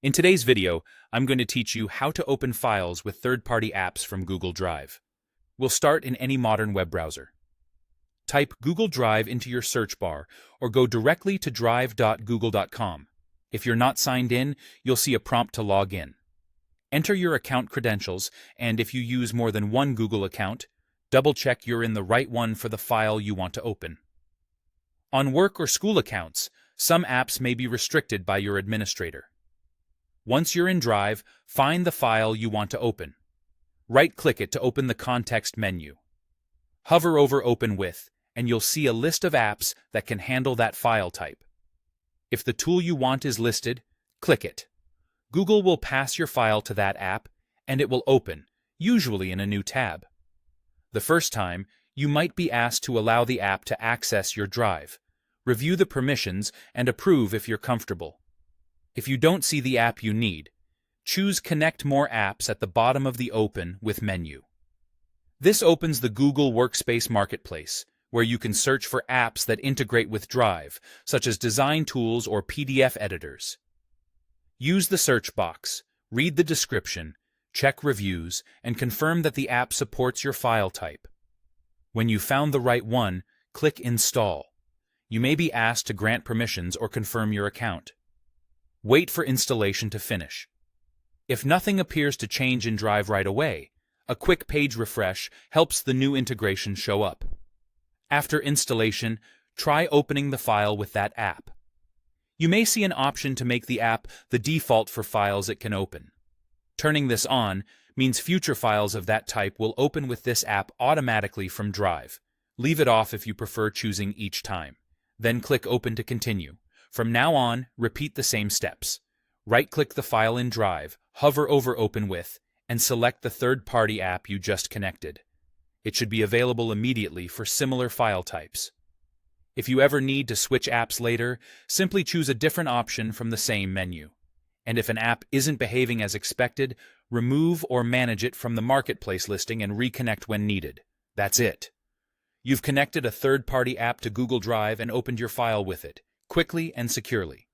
In today's video, I'm going to teach you how to open files with third-party apps from Google Drive. We'll start in any modern web browser. Type Google Drive into your search bar or go directly to drive.google.com. If you're not signed in, you'll see a prompt to log in. Enter your account credentials, and if you use more than one Google account, double-check you're in the right one for the file you want to open. On work or school accounts, some apps may be restricted by your administrator. Once you're in Drive, find the file you want to open. Right-click it to open the context menu. Hover over Open With, and you'll see a list of apps that can handle that file type. If the tool you want is listed, click it. Google will pass your file to that app, and it will open, usually in a new tab. The first time, you might be asked to allow the app to access your Drive. Review the permissions and approve if you're comfortable. If you don't see the app you need, choose Connect More Apps at the bottom of the Open With menu. This opens the Google Workspace Marketplace, where you can search for apps that integrate with Drive, such as design tools or PDF editors. Use the search box, read the description, check reviews, and confirm that the app supports your file type. When you've found the right one, click Install. You may be asked to grant permissions or confirm your account. Wait for installation to finish. If nothing appears to change in Drive right away, a quick page refresh helps the new integration show up. After installation, try opening the file with that app. You may see an option to make the app the default for files it can open. Turning this on means future files of that type will open with this app automatically from Drive. Leave it off if you prefer choosing each time. Then click Open to continue. From now on, repeat the same steps. Right-click the file in Drive, hover over Open With, and select the third-party app you just connected. It should be available immediately for similar file types. If you ever need to switch apps later, simply choose a different option from the same menu. And if an app isn't behaving as expected, remove or manage it from the marketplace listing and reconnect when needed. That's it. You've connected a third-party app to Google Drive and opened your file with it, quickly and securely.